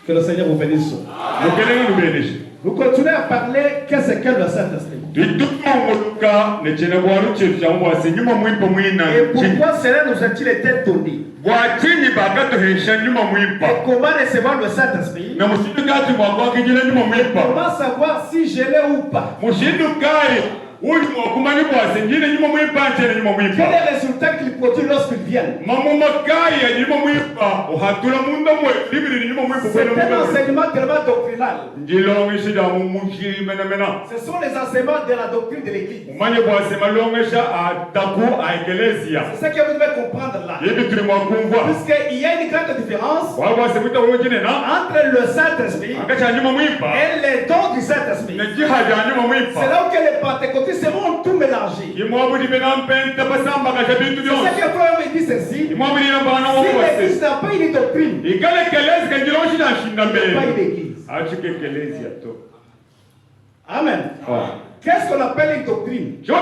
Que le Seigneur vous bénisse. Nous continuons à parler qu'est-ce que le Saint-Esprit. Et pourquoi cela nous a-t-il été donné? Et comment recevoir le Saint-Esprit? Comment savoir si je l'ai ou pas? Quel est le résultat qu'il produit lorsqu'il vient? C'est un enseignement tellement doctrinal. Ce sont les enseignements de la doctrine de l'Église. C'est ce que vous devez comprendre là. Puisqu'il y a une grande différence entre le Saint-Esprit et les dons du Saint-Esprit. C'est là où les pentecôtistes seront tout mélangés. C'est ce que Paul me dit ceci. Si l'Église n'a pas une doctrine, il n'y a pas une Église. Amen. Qu'est-ce qu'on appelle une doctrine? Ce sont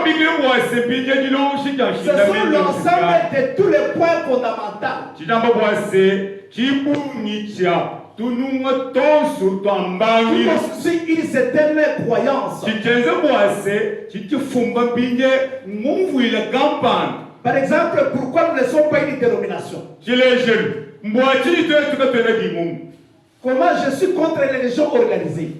l'ensemble de tous les points fondamentaux. Qui constitue une certaine croyance. Par exemple, pourquoi nous ne sommes pas une dénomination? Comment je suis contre les religions organisées?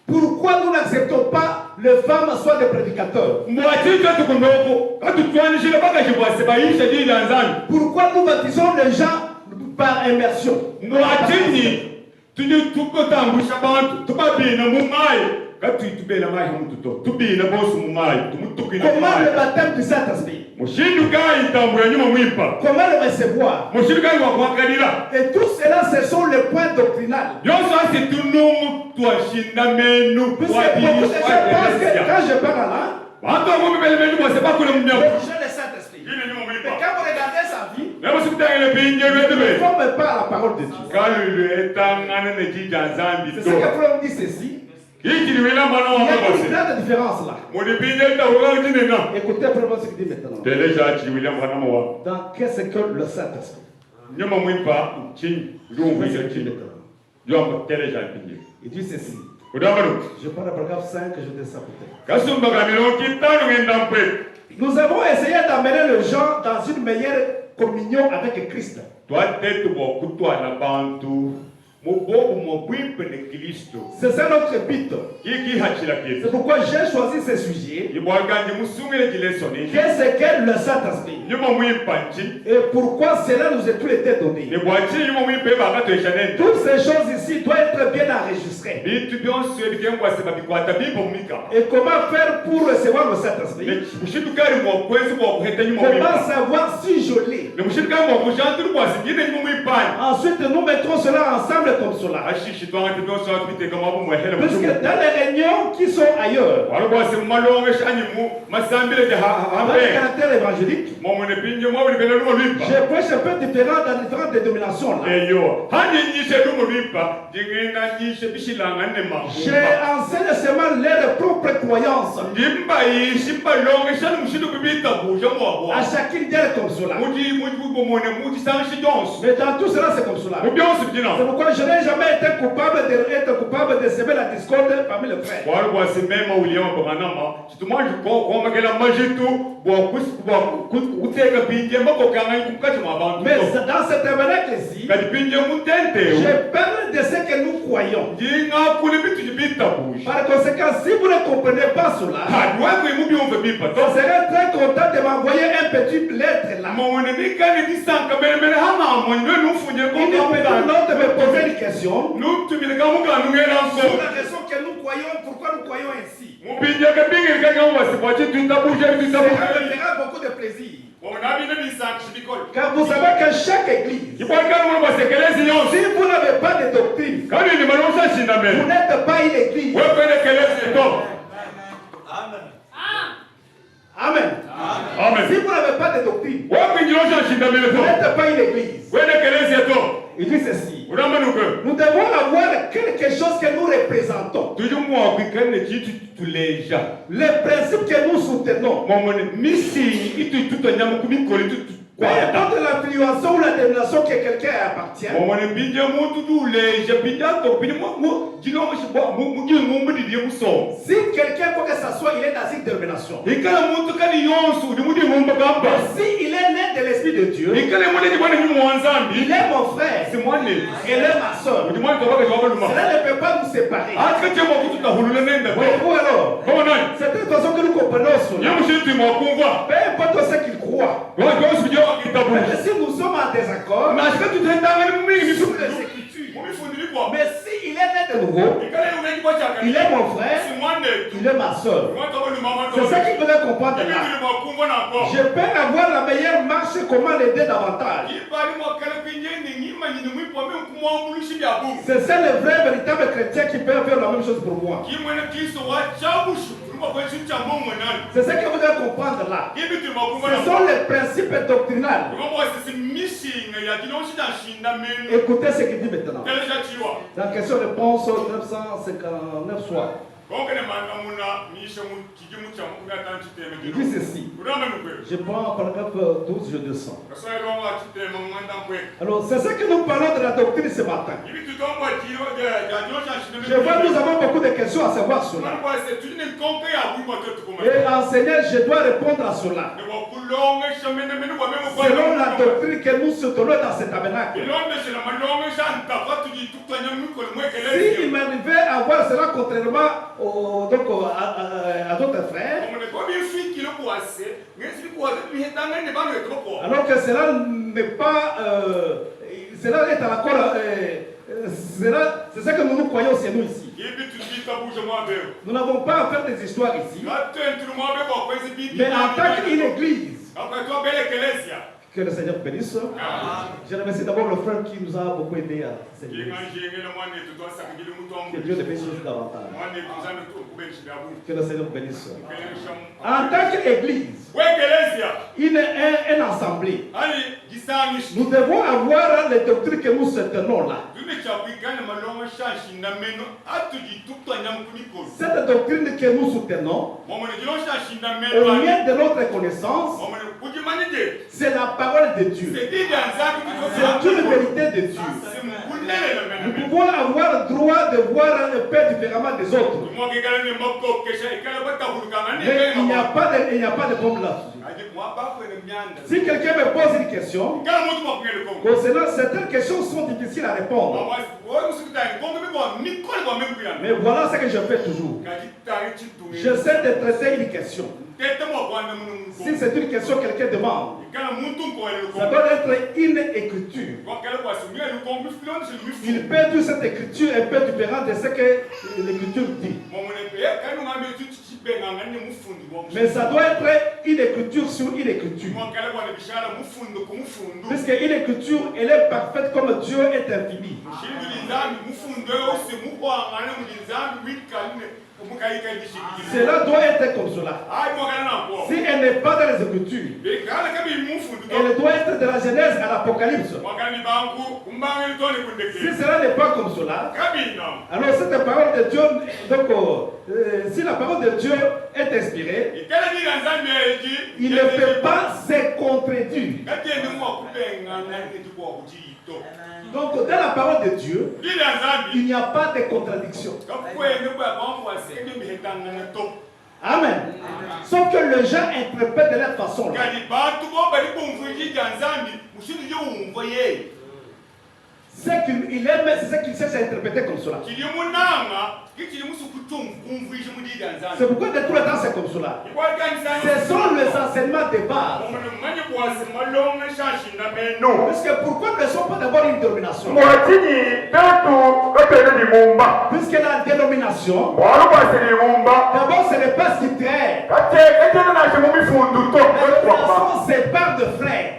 Pourquoi nous n'acceptons pas les femmes soient des prédicateurs? Pourquoi nous baptisons les gens par immersion? Comment le baptême du Saint-Esprit? Comment le recevoir? Et tout cela, ce sont les points doctrinaux. Puisque beaucoup de gens pensent que quand je parle là, j'ai le Saint-Esprit. Mais quand vous regardez sa vie, il ne forme pas la parole de Dieu. C'est ce que Paul dit ceci. Il y a une grande différence là. Écoutez vraiment ce qu'il dit maintenant. Dans qu'est-ce que le Saint-Esprit? Il dit ceci. Je parle de paragraphe 5, je descends peut-être. Nous avons essayé d'amener les gens dans une meilleure communion avec Christ. C'est ça notre but. C'est pourquoi j'ai choisi ce sujet. Qu'est-ce que le Saint-Esprit? Et pourquoi cela nous a tout été donné? Toutes ces choses ici doivent être bien enregistrées. Et comment faire pour recevoir le Saint-Esprit? Comment savoir si je l'ai? Ensuite, nous mettrons cela ensemble comme cela. Puisque dans les réunions qui sont ailleurs, dans les caractères évangéliques, je prêche un peu différent dans différentes dénominations là. J'enseigne seulement leurs propres croyances. À chacune d'elles comme cela. Mais dans tout cela, c'est comme cela. C'est pourquoi je n'ai jamais été coupable de semer la discorde parmi les frères. Mais dans cette tabernacle-ci, je parle de ce que nous croyons. Par conséquent, si vous ne comprenez pas cela, je serais très content de m'envoyer un petit lettre là. Une petite note de me poser une question. Sur la raison que nous croyons, pourquoi nous croyons ainsi. Ça me fera beaucoup de plaisir. Car vous savez que chaque église, si vous n'avez pas de doctrine, vous n'êtes pas une église. Amen. Amen. Si vous n'avez pas de doctrine, vous n'êtes pas une église. Il dit ceci. Nous devons avoir quelque chose que nous représentons. Les principes que nous soutenons. Peu importe l'influence ou la dénomination que quelqu'un appartient. Si quelqu'un, quoi que ce soit, il est dans une dénomination. Mais si il est né de l'Esprit de Dieu, il est mon frère. Elle est ma soeur. Cela ne peut pas nous séparer. Voyez-vous alors? C'est de toute façon que nous comprenons cela. Peu importe ce qu'il croit. Si nous sommes en désaccord sur les Écritures, mais s'il est né de nouveau, il est mon frère, il est ma soeur. C'est ça qu'il faudrait comprendre là. Je peux avoir la meilleure marche, comment l'aider davantage. C'est ça le vrai, véritable chrétien qui peut faire la même chose pour moi. C'est ça que vous devez comprendre là. Ce sont les principes doctrinaux. Écoutez ce qu'il dit maintenant. Dans question-réponse 959 soir. Il dit ceci. Je prends paragraphe 12, je descends. Alors, c'est ça que nous parlons de la doctrine ce matin. Je vois que nous avons beaucoup de questions à savoir sur cela. Et enseignant, je dois répondre à cela. Selon la doctrine que nous soutenons dans cet tabernacle. Si il m'arrivait à voir cela contrairement à d'autres frères, alors que cela n'est pas, cela est à l'accord, c'est ça que nous croyons chez nous ici. Nous n'avons pas à faire des histoires ici, mais en tant qu'une église. Que le Seigneur bénisse. Je remercie d'abord le frère qui nous a beaucoup aidé à cette église. Que Dieu le bénisse davantage. Que le Seigneur bénisse. En tant qu'église, une assemblée, nous devons avoir les doctrines que nous soutenons là. Cette doctrine que nous soutenons, au lien de notre connaissance, c'est la parole de Dieu. C'est une vérité de Dieu. Nous pouvons avoir le droit de voir le Père différemment des autres. Mais il n'y a pas de problème là-dessus. Si quelqu'un me pose une question, concernant certaines questions sont difficiles à répondre. Mais voilà ce que je fais toujours. J'essaie de traiter une question. Si c'est une question que quelqu'un demande, ça doit être une écriture. Il peut dire cette écriture un peu différente de ce que l'écriture dit. Mais ça doit être une écriture sur une écriture. Puisque une écriture, elle est parfaite comme Dieu est infini. Cela doit être comme cela. Si elle n'est pas dans les Écritures, elle doit être de la Genèse à l'Apocalypse. Si cela n'est pas comme cela, alors cette parole de Dieu, donc, si la parole de Dieu est inspirée, il ne peut pas se contredire. Donc, dans la parole de Dieu, il n'y a pas de contradiction. Amen. Sauf que les gens interprètent de cette façon-là. Ce qu'il aime, c'est ce qu'il sait s'interpréter comme cela. C'est pourquoi de tout le temps c'est comme cela. Ce sont les enseignements de base. Parce que pourquoi ne sont pas d'abord une dénomination? Puisque la dénomination, d'abord ce n'est pas ce qui traite. La dénomination sépare de frères.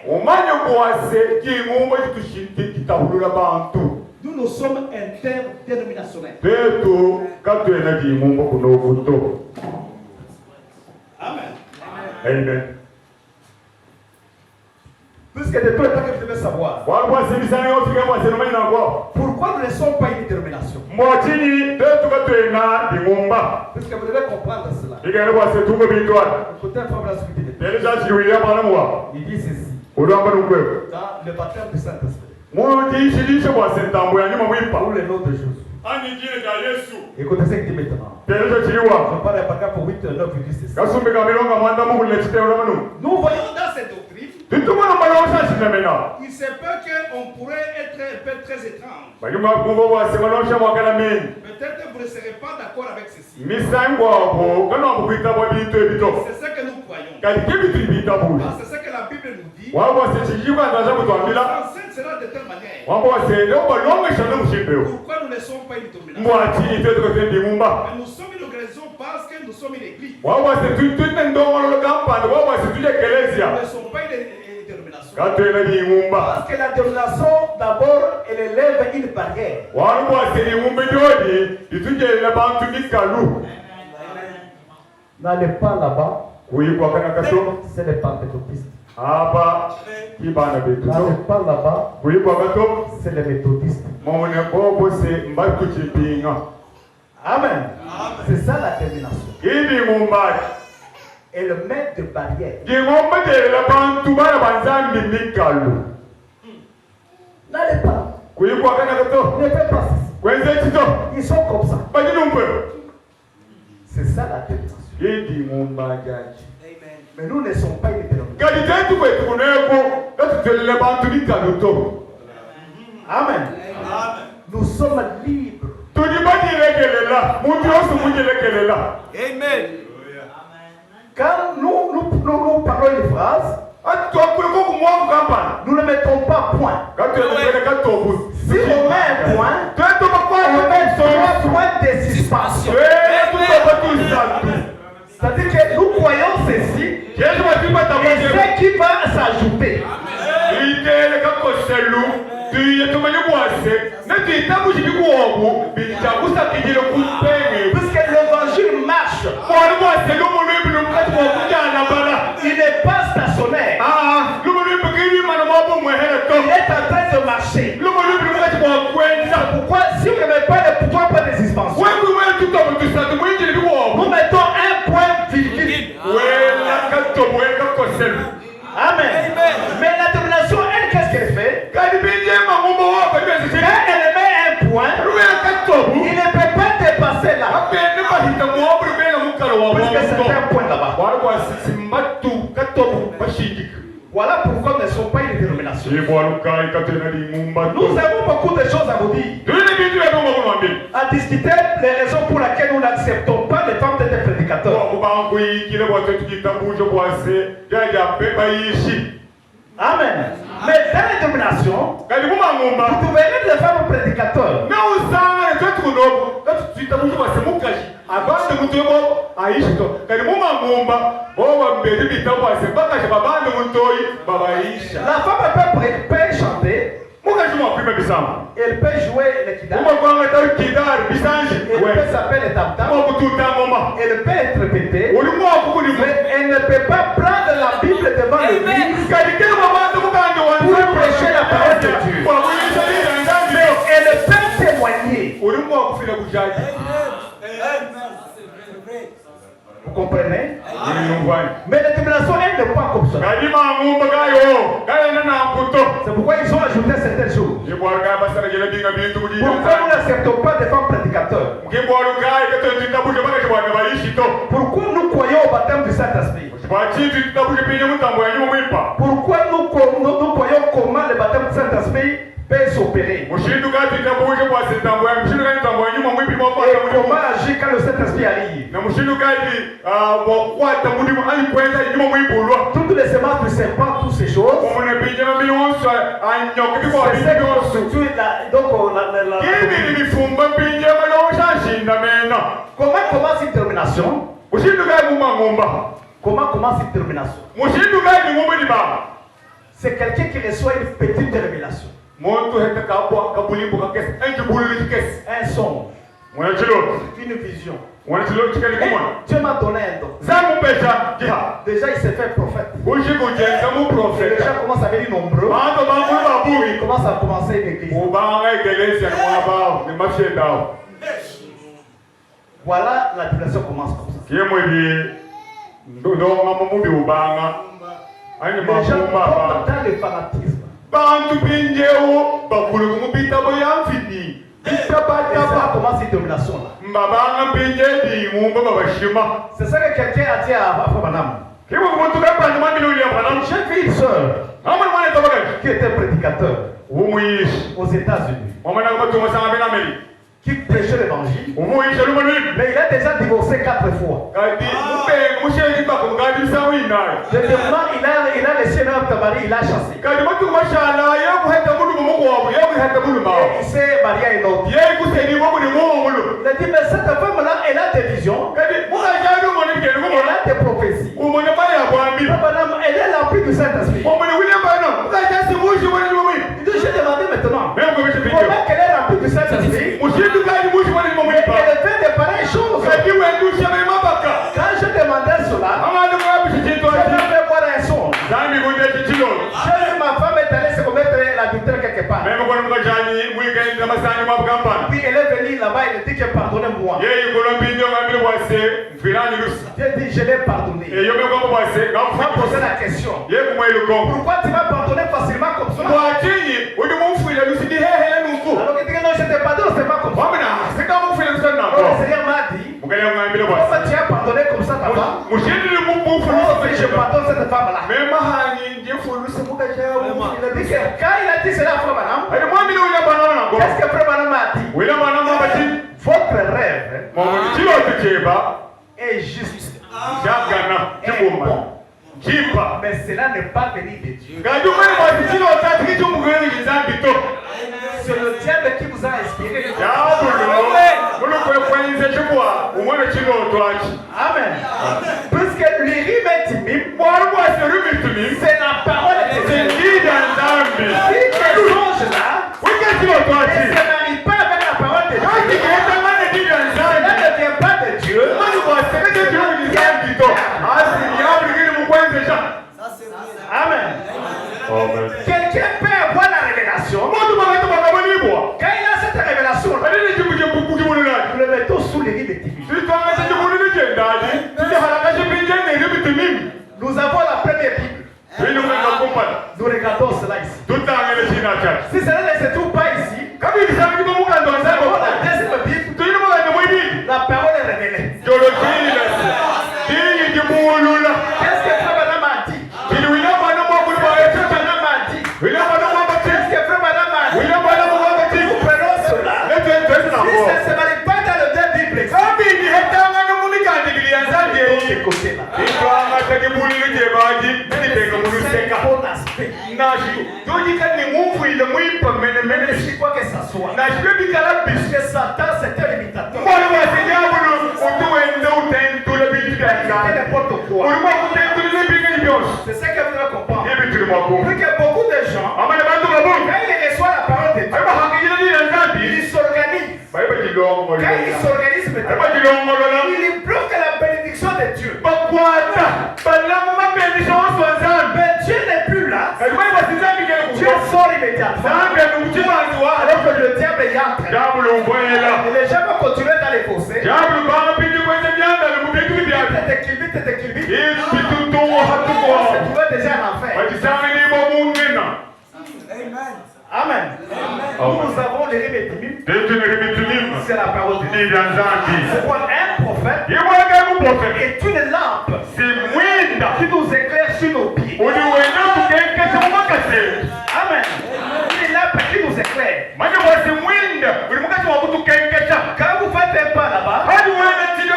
Nous sommes interdénominationnels. Amen. Amen. Puisque de tout le temps que vous devez savoir. Pourquoi nous ne sommes pas une dénomination? Puisque vous devez comprendre cela. Écoutez un peu la scripture. Il dit ceci. Dans le baptême du Saint-Esprit. Pour le nom de Jésus. Écoutez ce qu'il dit maintenant. Je parle à Baka pour 8 9 8 Nous voyons dans cette doctrine, il se peut qu'on pourrait être un peu très étrange. Peut-être que vous ne serez pas d'accord avec ceci. C'est ce que nous croyons. C'est ce que la Bible nous dit. L'enseignement sera de telle manière. Pourquoi nous ne sommes pas une domination? Mais nous sommes une organisation parce que nous sommes une église. Nous ne sommes pas une dénomination. Parce que la dénomination, d'abord, elle élève une barrière. N'allez pas là-bas. C'est les pentecôtistes. N'allez pas là-bas. C'est les méthodistes. Amen. C'est ça la dénomination. Et le maître de barrière. N'allez pas. Ne faites pas ça. Ils sont comme ça. C'est ça la dénomination. Mais nous ne sommes pas une dénomination. Amen. Nous sommes libres. Amen. Quand nous parlons une phrase, nous ne mettons pas point. Si on met un point, on met 3 points de suspension. C'est-à-dire que nous croyons ceci, et ce qui va s'ajouter. Puisque l'évangile marche, il n'est pas stationnaire. Il est en train de marcher. Pourquoi, si on ne met pas le point de suspension, nous mettons un point virgule. Amen. Mais la domination, elle, qu'est-ce qu'elle fait? Quand elle met un point, il ne peut pas dépasser là. Parce que c'est un point là-bas. Voilà pourquoi nous ne sommes pas une dénomination. Nous avons beaucoup de choses à vous dire. À discuter les raisons pour lesquelles nous n'acceptons pas les femmes d'être prédicateurs. Amen. Mais dans les dénominations, vous verrez les femmes prédicateurs. La femme peut chanter. Elle peut jouer le kidar. Elle peut s'appeler le tam-tam. Elle peut être répétée. Mais elle ne peut pas prendre la Bible devant l'église pour prêcher la parole de Dieu. Mais elle peut témoigner. Vous comprenez? Mais la dénomination, elle n'est pas comme ça. C'est pourquoi ils ont ajouté certaines choses. Pourquoi nous n'acceptons pas des femmes prédicateurs? Pourquoi nous croyons au baptême du Saint-Esprit? Pourquoi nous croyons comment le baptême du Saint-Esprit peut s'opérer? Et comment agir quand le Saint-Esprit arrive? Toutes les semences du serpent, toutes ces choses, c'est ce qui constitue Comment commence une termination? Comment commence une termination? C'est quelqu'un qui reçoit une petite révélation. Un son. Une vision. Dieu m'a donné un don. Déjà il s'est fait prophète. Déjà commence à venir nombreux. Il commence à commencer une église. Voilà, la révélation commence comme ça. Les gens tombent dans le fanatisme. Et ça commence cette domination-là. C'est ça que quelqu'un a dit à Madame. J'ai vu une soeur qui était prédicateur aux États-Unis, qui prêchait l'évangile, mais il a déjà divorcé 4 fois. Deuxièmement, il a laissé notre mari, il a chassé. Et il s'est marié à une autre. Il a dit, mais cette femme-là, elle a des visions, elle a des prophéties. Madame, elle est remplie du Saint-Esprit. J'ai demandé maintenant, comment qu'elle est remplie du Saint-Esprit? Elle fait de pareilles choses. Quand je demandais cela, je fait voir un son. Ma femme est allée se commettre l'adultère quelque part. Puis elle est venue là-bas, elle dit que pardonnez-moi. J'ai dit, je l'ai pardonné. On m'a posé la question. Pourquoi tu m'as pardonné facilement comme ça? Alors que non, je te pardonne, c'est pas comme ça. Le Seigneur m'a dit, pourquoi tu as pardonné comme ça ta femme? Je pardonne cette femme-là. Il a dit que quand il a dit cela à Frère Branham, qu'est-ce que Frère Branham a dit? Votre rêve est juste. Est bon. Mais cela n'est pas venu de Dieu. C'est le diable qui vous a inspiré. Amen. Puisque l'urim est timide, c'est la parole de Dieu. Si tu songes là, ne se marie pas avec la parole de Dieu. Cela ne vient pas de Dieu. Amen. Quelqu'un peut avoir la révélation. Quand il a cette révélation, nous le mettons sous les rives de timide. Nous avons la première Bible. Nous regardons cela ici. Si cela ne se trouve pas ici, nous avons la deuxième Bible. La parole est révélée. Qu'est-ce que Frère Branham a dit? Qu'est-ce que Frère Branham a dit? Nous prenons cela. Si ça ne se marie pas dans le deux Bible, c'est quoi que ça soit. Puisque Satan c'était l'imitateur. N'importe quoi. C'est ça que vous devez comprendre. Plus que beaucoup de gens, quand ils reçoivent la parole de Dieu, ils s'organisent. Quand ils s'organisent, ils bloquent la bénédiction de Dieu. Mais Dieu n'est plus là. Dieu sort immédiatement. Alors que le diable est entré. Et les gens vont continuer dans les fossés. Déjà en enfer. Amen. Nous avons les rémédimes. C'est la parole de Dieu. C'est quoi un prophète est une lampe qui nous éclaire sur nos pieds. Amen. Une lampe qui nous éclaire. Quand vous faites un pas là-bas,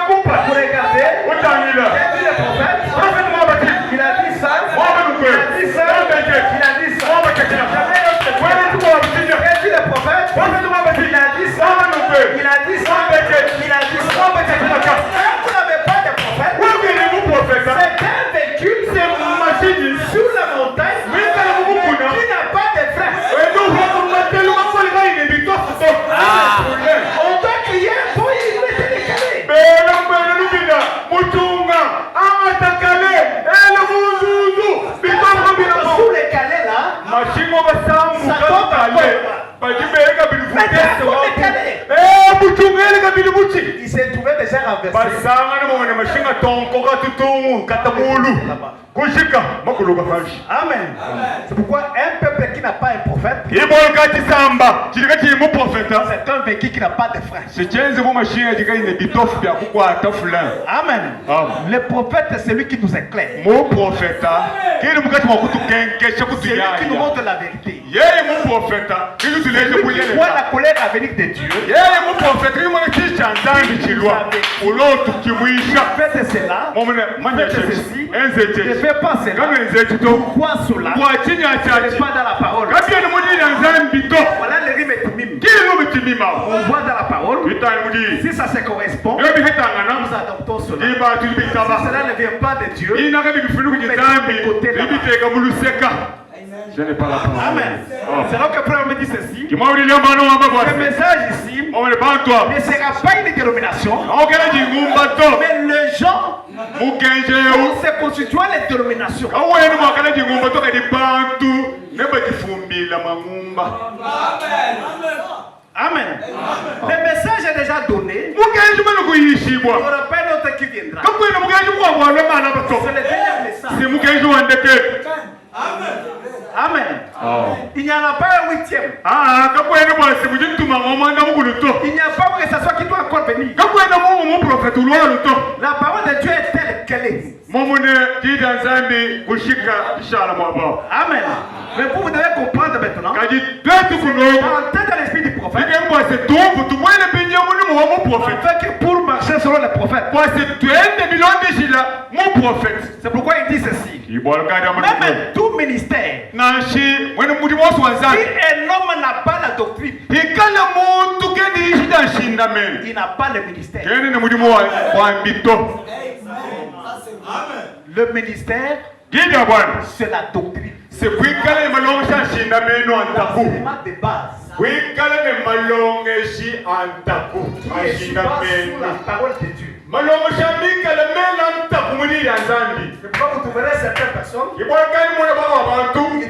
vous regardez, il a dit ça, il a dit ça, il a dit ça. Le prophète, il a dit ça, il a dit ça, il a dit ça. Quand vous n'avez pas de prophète, c'est un véhicule sur la montagne qui n'a pas de frein. On doit crier pour y mettre les calés. Sous les calés là, ça tombe à terre. Il s'est trouvé déjà renversé. Amen. C'est pourquoi un peuple qui n'a pas un prophète, c'est un vécu qui n'a pas de frère. Amen. Le prophète, c'est celui qui nous éclaire. C'est lui qui nous montre la vérité. Celui qui voit la colère à venir de Dieu. Faites cela. Faites ceci. Ne fais pas cela. Pourquoi cela? Ce n'est pas dans la parole. Voilà les rimes et on voit dans la parole. Si ça se correspond, nous adoptons cela. Si cela ne vient pas de Dieu, je n'ai pas la parole. Amen. C'est là que Frère me dit ceci. Ce message ici ne sera pas une dénomination, mais les gens se constituent les dénominations. Amen. Le message est déjà donné. Il n'y aura pas d'autre qui viendra. C'est le dernier message. Amen. Il n'y en a pas un huitième. Il n'y a pas que ce soit qui doit encore venir. La parole de Dieu est telle qu'elle est. Amen. Mais vous devez comprendre maintenant. Entrer dans l'esprit du prophète. Afin que pour marcher selon le prophète. C'est pourquoi il dit ceci. Même tout ministère. Si un homme n'a pas la doctrine, il n'a pas le ministère. Le ministère, c'est la doctrine. C'est l'élément de base. Qui est sous la parole de Dieu. C'est pourquoi vous trouverez certaines personnes qui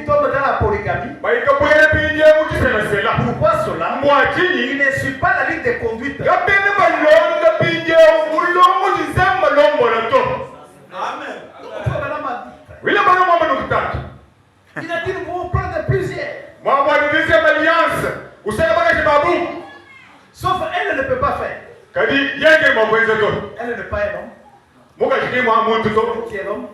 tombent dans la polygamie. Pourquoi cela? Il ne suit pas la ligne de conduite. Amen. Il a dit nous pouvons prendre plusieurs. Sauf elle ne peut pas faire. Elle n'est pas un homme. Qui est l'homme?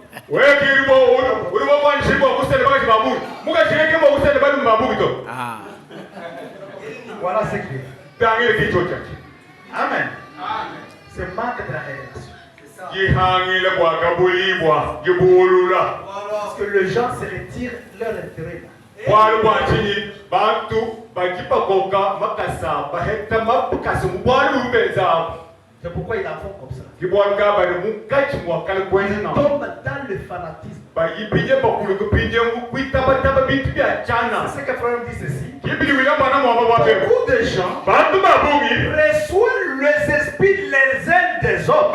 Voilà ce qui est. Amen. C'est manque de la révélation. Parce que les gens se retirent leur intérêt. C'est pourquoi ils la font comme ça. Ils tombent dans le fanatisme. C'est ce que Frère dit ceci. Beaucoup de gens reçoivent les esprits les uns des autres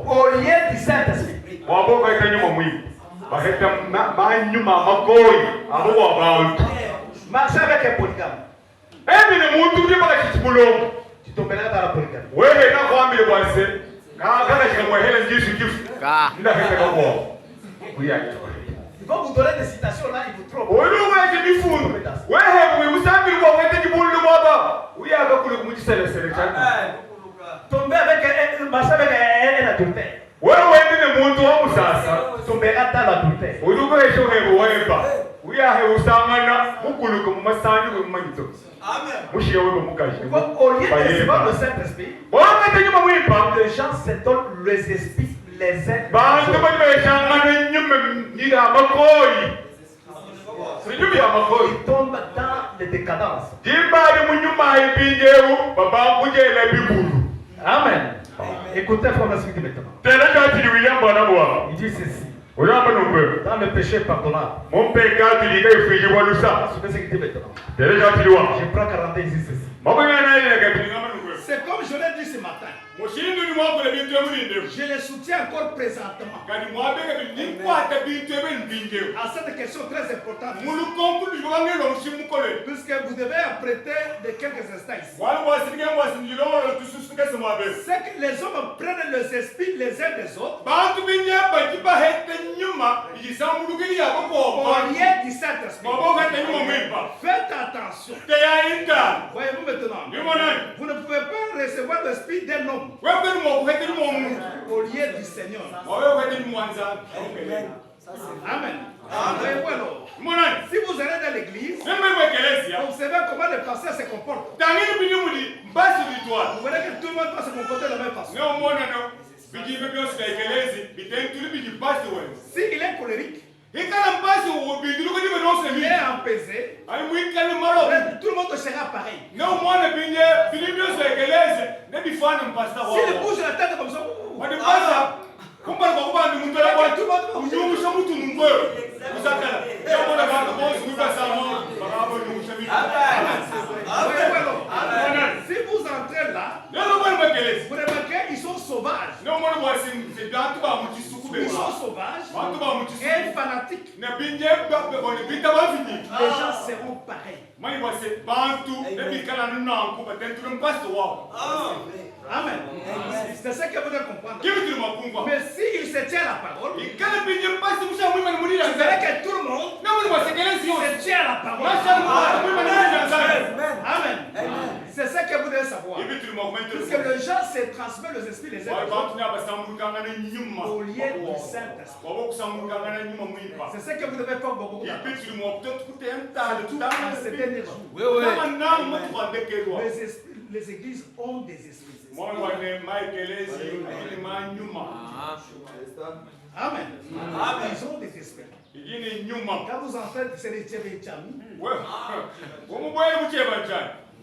au lieu du Saint-Esprit. Marcher avec un polygame. Tu tomberas dans la polygamie. Il va vous donner des citations là, il vous trompe. Tomber avec un adultère. Tombera dans l'adultère. Au lieu de recevoir le Saint-Esprit, les gens se donnent les esprits les uns. Ils tombent dans les décadences. Amen. Écoutez Frère Nassim maintenant. Il dit ceci. Dans le péché pardonnable. Je prends 40 ici ceci. C'est comme je l'ai dit ce matin. Je les soutiens encore présentement. À cette question très importante. Puisque vous devez apprêter de quelques instants ici. C'est que les hommes prennent les esprits les uns des autres. Au lieu du Saint-Esprit. Faites attention. Voyez-vous maintenant. Vous ne pouvez pas recevoir l'esprit d'un homme. Au lieu du Seigneur. Amen. Si vous allez dans l'église, vous savez comment les pasteurs se comportent. Vous verrez que tout le monde va se comporter de la même façon. S'il est colérique, il est apaisé, tout le monde sera pareil. S'il bouge la tête comme ça, si vous entrez là, vous remarquez ils sont sauvages. Ils sont sauvages et fanatiques. Les gens seront pareils. Amen. C'est ça que vous devez comprendre. Mais s'il se tient à la parole, vous verrez que tout le monde se tient à la parole. Amen. C'est ça que vous devez savoir. Puisque les gens se transmettent les esprits les uns aux autres au lieu du Saint-Esprit. C'est ça que vous devez faire beaucoup. Les églises ont des esprits. Amen. Ils ont des esprits. Quand vous entrez, c'est les Tchévé-Tchami.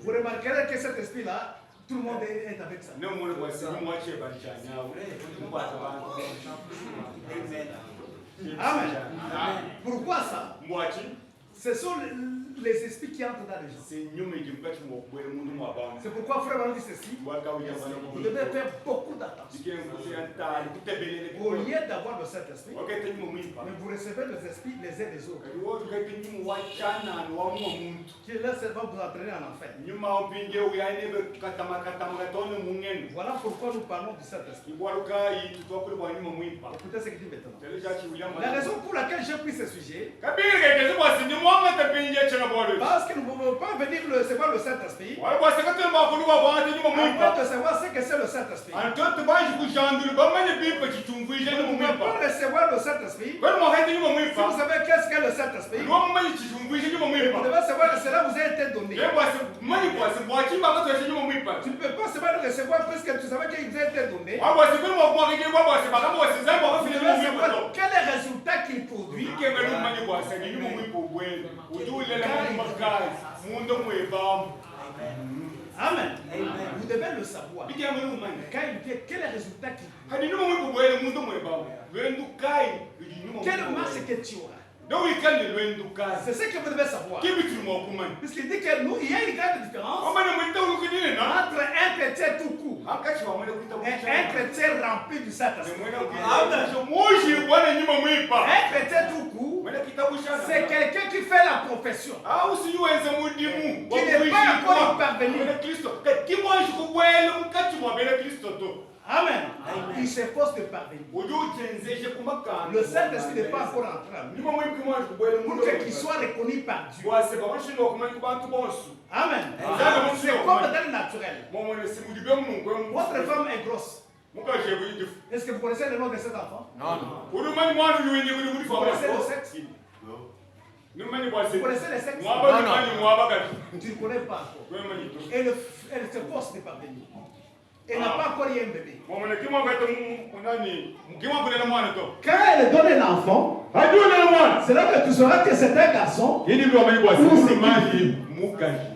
Vous remarquerez que cet esprit-là, tout le monde est avec ça. Amen. Pourquoi ça? Ce sont les esprits qui entrent dans les gens. C'est pourquoi frère m'a dit ceci. Vous devez faire beaucoup d'attention. Au lieu d'avoir le Saint-Esprit, mais vous recevez les esprits les uns des autres. Qui là, ça va vous entraîner en enfer. Voilà pourquoi nous parlons du Saint-Esprit. Écoutez ce qu'il dit maintenant. La raison pour laquelle j'ai pris ce sujet, parce que nous ne pouvons pas venir recevoir le Saint-Esprit avant de savoir ce que c'est le Saint-Esprit. Nous ne pouvons pas recevoir le Saint-Esprit. Si vous savez qu'est-ce qu'est le Saint-Esprit, vous devez savoir que cela vous a été donné. Tu ne peux pas seulement le recevoir parce que tu savais qu'il vous a été donné. Vous devez savoir quel est le résultat qu'il produit. Amen. Vous devez le savoir. Quand il dit quel est le résultat qu'il produit. Quelle marche que tu auras. C'est ce que vous devez savoir. Puisqu'il dit que nous, il y a une grande différence entre un chrétien tout court et un chrétien rempli du Saint-Esprit. Un chrétien tout court, c'est quelqu'un qui fait la profession, qui n'est pas encore parvenu. Amen. Il s'efforce de parvenir. Le Saint-Esprit n'est pas encore entré en nous. Pour qu'il soit reconnu par Dieu. Amen. C'est comme dans le naturel. Votre femme est grosse. Est-ce que vous connaissez le nom de cet enfant? Non. Vous connaissez le sexe? Vous connaissez le sexe? Non. Tu ne connais pas encore. Elle s'efforce de parvenir. Elle n'a pas encore eu un bébé. Quand elle donne un enfant, c'est là que tu sauras que c'est un garçon.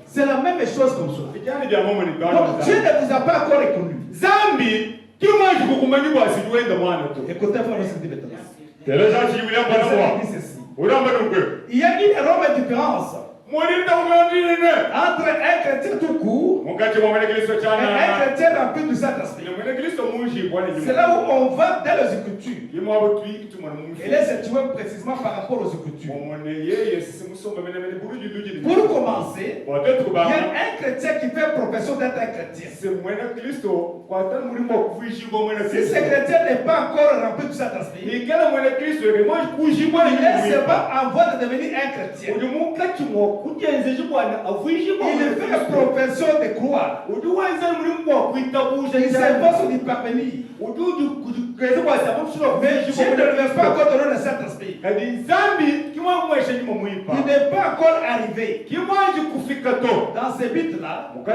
C'est la même chose comme ça. Donc Dieu ne vous a pas encore reconnu. Écoutez, frère, ce qu'il dit maintenant. Il y a une énorme différence entre un chrétien tout court et un chrétien rempli du Saint-Esprit. C'est là où on va dans les Écritures. Et là, c'est précisément par rapport aux Écritures. Pour commencer, il y a un chrétien qui fait profession d'être un chrétien. Si ce chrétien n'est pas encore rempli du Saint-Esprit, il n'est pas en voie de devenir un chrétien. Il fait profession de croire. Il s'efforce d'y parvenir. Mais Dieu ne lui a pas encore donné le Saint-Esprit. Il n'est pas encore arrivé dans ces buts-là pour que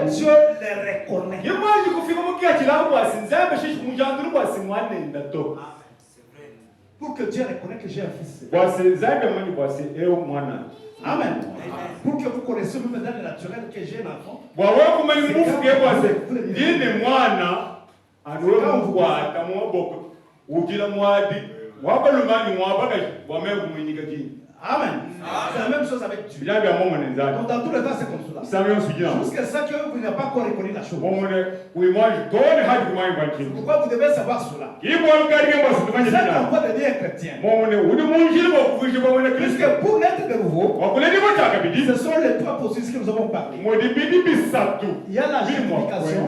Dieu les reconnaisse. Pour que Dieu reconnaisse que j'ai un fils. Amen. Pour que vous connaissiez même dans le naturel que j'ai un enfant. Amen. C'est la même chose avec Dieu. Donc dans tous les cas, c'est comme cela. Jusqu'à ça que vous n'avez pas encore reconnu la chose. Pourquoi vous devez savoir cela? Vous êtes en voie de devenir chrétien. Puisque pour naître de nouveau, ce sont les trois processus que nous avons parlé. Il y a la justification.